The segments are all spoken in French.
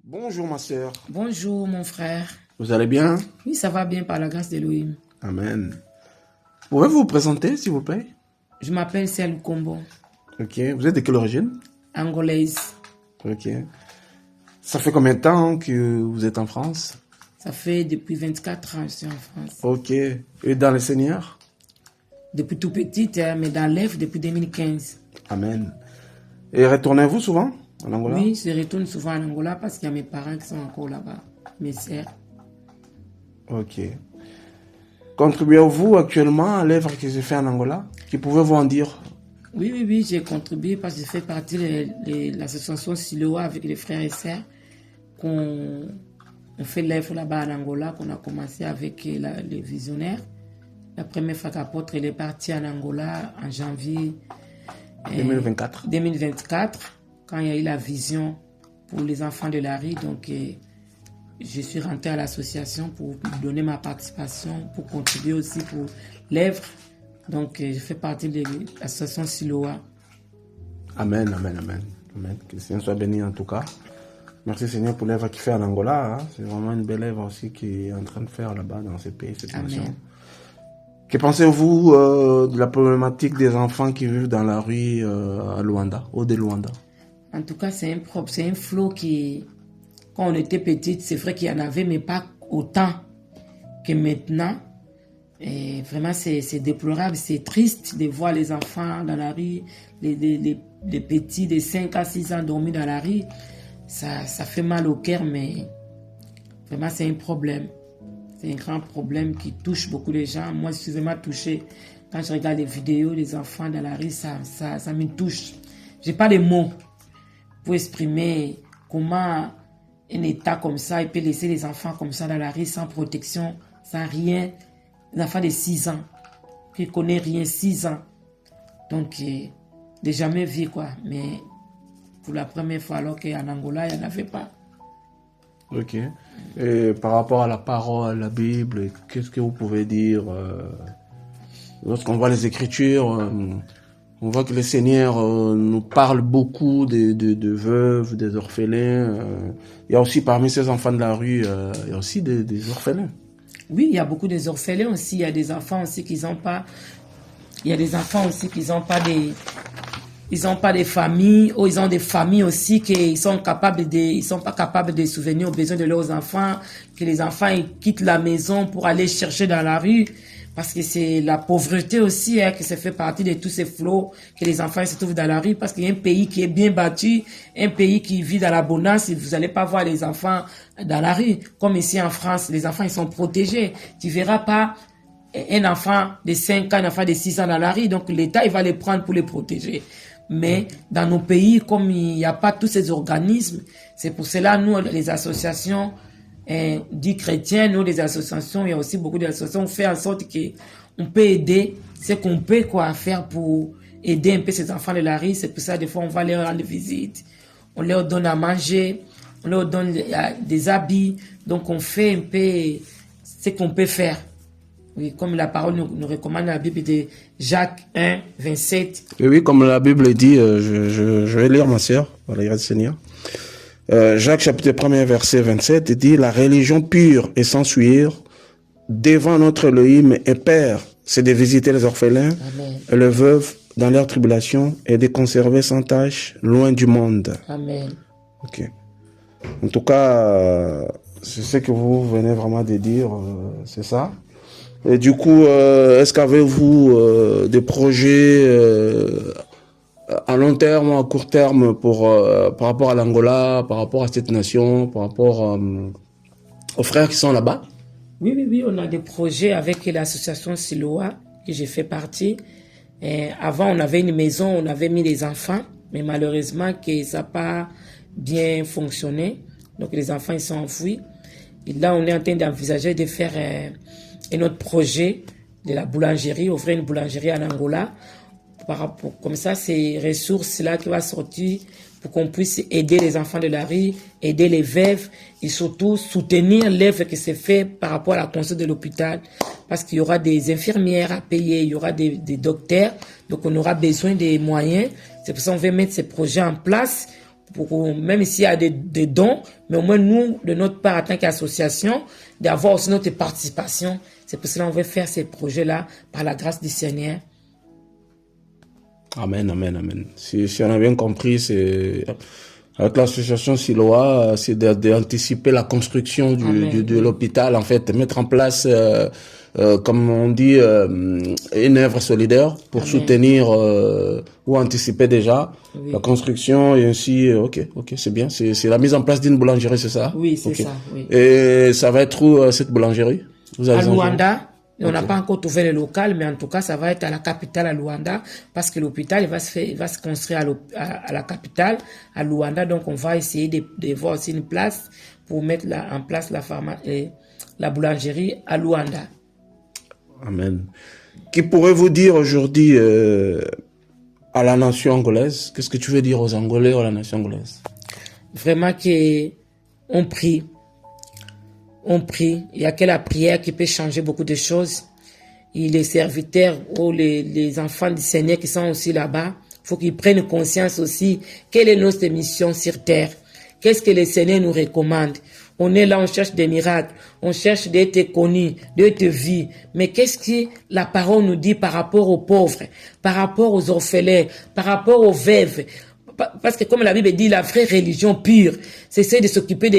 Bonjour ma sœur. Bonjour mon frère. Vous allez bien? Oui, ça va bien par la grâce d'Elohim. Amen. Pouvez-vous vous présenter, s'il vous plaît? Je m'appelle Selou Kombo, Ok. Vous êtes de quelle origine? angolaise. Ok. Ça fait combien de temps que vous êtes en France? Ça fait depuis 24 ans que je suis en France. Ok. Et dans le Seigneur? Depuis tout petit, mais dans l'EF depuis 2015. Amen. Et retournez-vous souvent en Angola? Oui, je retourne souvent en Angola parce qu'il y a mes parents qui sont encore là-bas, mes sœurs. Ok. Contribuez-vous actuellement à l'œuvre que j'ai fait en Angola? Que pouvez-vous en dire? Oui, j'ai contribué parce que je fais partie de l'association Siloa avec les frères et sœurs. On fait l'œuvre là-bas en Angola, qu'on a commencé avec les visionnaires. La première fois qu'Apôtre est parti en Angola en janvier 2024, quand il y a eu la vision pour les enfants de la rue. Donc, je suis rentré à l'association pour donner ma participation, pour contribuer aussi pour l'œuvre. Donc, je fais partie de l'association Siloa. Amen, amen, amen. Amen. Que le Seigneur soit béni en tout cas. Merci Seigneur pour l'œuvre qu'il fait en Angola. Hein. C'est vraiment une belle œuvre aussi qu'il est en train de faire là-bas dans ce pays, cette nation. Amen. Que pensez-vous de la problématique des enfants qui vivent dans la rue à Luanda, au de Luanda? En tout cas, c'est un flot qui, quand on était petite, c'est vrai qu'il y en avait, mais pas autant que maintenant. Et vraiment, c'est déplorable, c'est triste de voir les enfants dans la rue, les petits de 5 à 6 ans dormir dans la rue. Ça fait mal au cœur, mais vraiment, c'est un problème. C'est un grand problème qui touche beaucoup de gens. Moi, je suis vraiment touchée. Quand je regarde les vidéos des enfants dans la rue, ça me touche. Je n'ai pas de mots pour exprimer comment un État comme ça, il peut laisser les enfants comme ça dans la rue sans protection, sans rien. Un enfant de 6 ans, qui ne connaît rien, 6 ans. Donc, de jamais vu quoi. Mais pour la première fois, alors qu'en Angola, il n'y en avait pas. Ok. Et par rapport à la parole, la Bible, qu'est-ce que vous pouvez dire lorsqu'on voit les Écritures, on voit que le Seigneur nous parle beaucoup de veuves, des orphelins. Il y a aussi parmi ces enfants de la rue, il y a aussi des orphelins. Oui, il y a beaucoup des orphelins aussi. Il y a des enfants aussi qui n'ont pas. Il y a des enfants aussi qui n'ont pas des. Ils n'ont pas de famille, ou ils ont des familles aussi qui sont capables ils sont pas capables de souvenir aux besoins de leurs enfants, que les enfants ils quittent la maison pour aller chercher dans la rue, parce que c'est la pauvreté aussi que ça fait partie de tous ces flots que les enfants se trouvent dans la rue, parce qu'il y a un pays qui est bien bâti, un pays qui vit dans l'abondance, et vous n'allez pas voir les enfants dans la rue, comme ici en France, les enfants ils sont protégés. Tu verras pas un enfant de 5 ans, un enfant de 6 ans dans la rue, donc l'État il va les prendre pour les protéger. Mais dans nos pays, comme il n'y a pas tous ces organismes, c'est pour cela, nous, les associations dites chrétiennes, nous, les associations, il y a aussi beaucoup d'associations, on fait en sorte qu'on peut aider ce qu'on peut faire pour aider un peu ces enfants de la rue. C'est pour ça, des fois, on va leur rendre visite, on leur donne à manger, on leur donne des habits. Donc, on fait un peu ce qu'on peut faire. Oui, comme la parole nous recommande la Bible de Jacques 1, 27. Oui, comme la Bible dit, je vais lire ma sœur, par la grâce du Seigneur. Jacques chapitre 1 verset 27 dit: la religion pure et sans souillure devant notre Elohim et Père, c'est de visiter les orphelins. Amen. Et les veuves dans leur tribulation et de conserver sans tâche loin du monde. Amen. Ok. En tout cas, c'est ce que vous venez vraiment de dire, c'est ça. Et du coup, est-ce qu'avez-vous des projets à long terme, à court terme par rapport à l'Angola, par rapport à cette nation, par rapport aux frères qui sont là-bas? Oui, on a des projets avec l'association Siloa, que j'ai fait partie. Et avant, on avait une maison, on avait mis les enfants, mais malheureusement, que ça n'a pas bien fonctionné. Donc, les enfants, ils sont enfouis. Et là, on est en train d'envisager de faire un autre projet de la boulangerie, ouvrir une boulangerie en Angola. Comme ça, ces ressources-là qui vont sortir pour qu'on puisse aider les enfants de la rue, aider les veuves et surtout soutenir l'œuvre qui s'est faite par rapport à la construction de l'hôpital. Parce qu'il y aura des infirmières à payer, il y aura des docteurs, donc on aura besoin des moyens. C'est pour ça qu'on veut mettre ces projets en place même s'il y a des dons, mais au moins nous, de notre part, en tant qu'association, d'avoir aussi notre participation. C'est pour cela qu'on veut faire ces projets-là par la grâce du Seigneur. Amen, amen, amen. Si on a bien compris, c'est avec l'association Siloa, c'est d'anticiper la construction de l'hôpital, en fait, mettre en place, comme on dit, une œuvre solidaire pour Amen. soutenir ou anticiper déjà la construction et ainsi. Ok, c'est bien. C'est la mise en place d'une boulangerie, c'est ça? Oui, c'est ça. Oui. Et ça va être où cette boulangerie? Vous avez à Luanda. On n'a pas encore trouvé le local, mais en tout cas, ça va être à la capitale, à Luanda, parce que l'hôpital, il va se construire à la capitale, à Luanda. Donc, on va essayer de voir aussi une place pour mettre en place la boulangerie à Luanda. Amen. Qui pourrait vous dire aujourd'hui à la nation angolaise? Qu'est-ce que tu veux dire aux Angolais ou à la nation angolaise? Vraiment qu'on prie. On prie. Il n'y a que la prière qui peut changer beaucoup de choses. Et les serviteurs ou les enfants du Seigneur qui sont aussi là-bas, il faut qu'ils prennent conscience aussi quelle est notre mission sur terre. Qu'est-ce que le Seigneur nous recommande? On est là, on cherche des miracles, on cherche d'être connus, d'être vus. Mais qu'est-ce que la parole nous dit par rapport aux pauvres, par rapport aux orphelins, par rapport aux veuves? Parce que comme la Bible dit, la vraie religion pure, c'est celle de s'occuper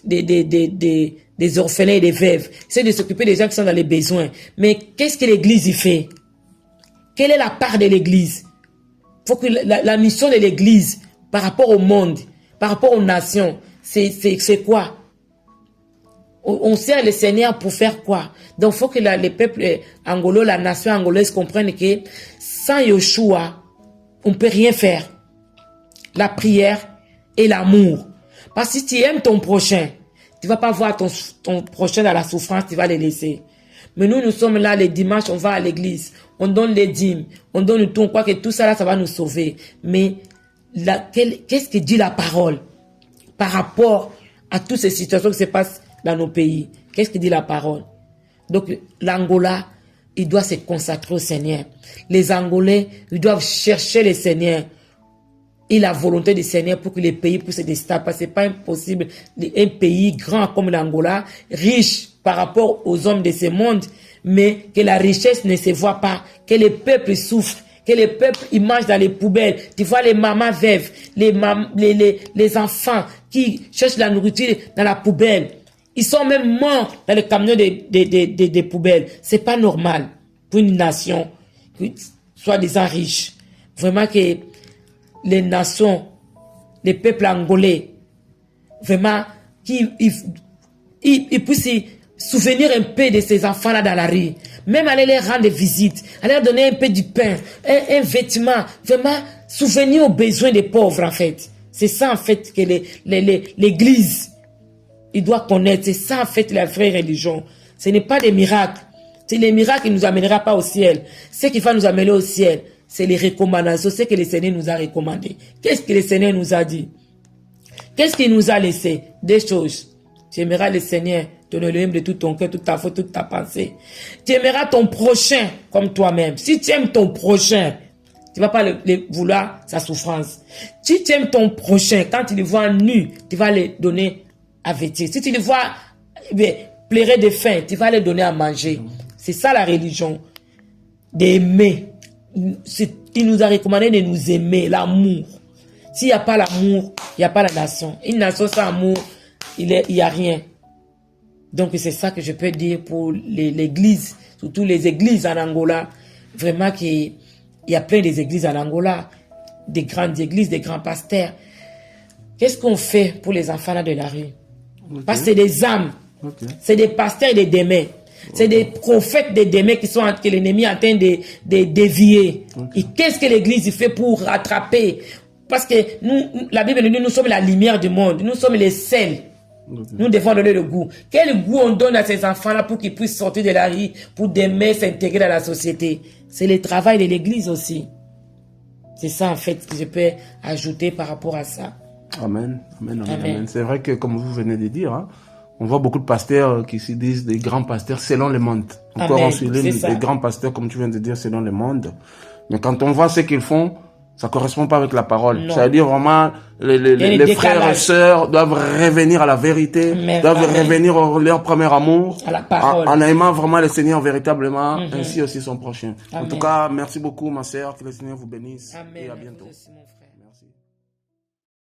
des orphelins et des veuves. C'est de s'occuper des gens qui sont dans les besoins. Mais qu'est-ce que l'Église y fait? Quelle est la part de l'Église? Il faut que la mission de l'Église par rapport au monde, par rapport aux nations, c'est quoi? On sert le Seigneur pour faire quoi? Donc il faut que les peuples angolais, la nation angolaise comprennent que sans Yoshua, on ne peut rien faire. La prière et l'amour. Parce que si tu aimes ton prochain, tu ne vas pas voir ton prochain dans la souffrance, tu vas le laisser. Mais nous sommes là les dimanches, on va à l'église, on donne les dîmes, on donne tout, on croit que tout ça là, ça va nous sauver. Mais qu'est-ce que dit la parole par rapport à toutes ces situations qui se passent dans nos pays? Qu'est-ce que dit la parole? Donc l'Angola, il doit se consacrer au Seigneur. Les Angolais, ils doivent chercher le Seigneur et la volonté du Seigneur pour que les pays puissent se déstabiliser. Parce que ce n'est pas impossible. Un pays grand comme l'Angola, riche par rapport aux hommes de ce monde, mais que la richesse ne se voit pas, que les peuples souffrent, que les peuples ils mangent dans les poubelles. Tu vois les mamans veuves, les enfants qui cherchent la nourriture dans la poubelle. Ils sont même morts dans les camions des poubelles. C'est pas normal pour une nation qui soit des gens riches. Vraiment que les nations, les peuples angolais, vraiment, ils puissent se souvenir un peu de ces enfants-là dans la rue. Même aller leur rendre visite, aller leur donner un peu du pain, un vêtement. Vraiment, souvenir aux besoins des pauvres, en fait. C'est ça, en fait, que l'Église, il doit connaître. C'est ça, en fait, la vraie religion. Ce n'est pas des miracles. C'est les miracles qui ne nous amènera pas au ciel. Ce qui va nous amener au ciel, c'est les recommandations, ce que le Seigneur nous a recommandé. Qu'est-ce que le Seigneur nous a dit? Qu'est-ce qu'il nous a laissé? Des choses. Tu aimeras le Seigneur, ton Elohim de tout ton cœur, toute ta faute, toute ta pensée. Tu aimeras ton prochain comme toi-même. Si tu aimes ton prochain, tu ne vas pas vouloir sa souffrance. Si tu aimes ton prochain, quand tu le vois nu, tu vas le donner à vêtir. Si tu le vois pleurer de faim, tu vas le donner à manger. C'est ça la religion. D'aimer. Il nous a recommandé de nous aimer, l'amour. S'il n'y a pas l'amour, il n'y a pas la nation. Une nation sans amour, il n'y a rien. Donc c'est ça que je peux dire pour l'église, surtout les églises en Angola. Vraiment qu'il y a plein d'églises en Angola, des grandes églises, des grands pasteurs. Qu'est-ce qu'on fait pour les enfants là de la rue? Okay. Parce que c'est des âmes, c'est des pasteurs et des démons. C'est des prophètes des démons que l'ennemi est en train de dévier. Et qu'est-ce que l'Église fait pour rattraper? Parce que nous, la Bible nous dit, nous sommes la lumière du monde. Nous sommes les sels. Nous devons donner le goût. Quel goût on donne à ces enfants-là pour qu'ils puissent sortir de la rue, pour demain s'intégrer dans la société? C'est le travail de l'Église aussi. C'est ça, en fait, que je peux ajouter par rapport à ça. Amen. Amen, amen, amen. C'est vrai que, comme vous venez de dire, hein, on voit beaucoup de pasteurs qui se disent des grands pasteurs selon le monde. Encore on souligne des grands pasteurs, comme tu viens de dire, selon le monde. Mais quand on voit ce qu'ils font, Ça correspond pas avec la parole. Non. C'est-à-dire vraiment, les frères et sœurs doivent revenir à la vérité, doivent revenir à leur premier amour, à la parole. En aimant vraiment le Seigneur véritablement, ainsi aussi son prochain. Amen. En tout cas, merci beaucoup ma sœur, que le Seigneur vous bénisse. Amen. Et à bientôt. Merci, mon frère.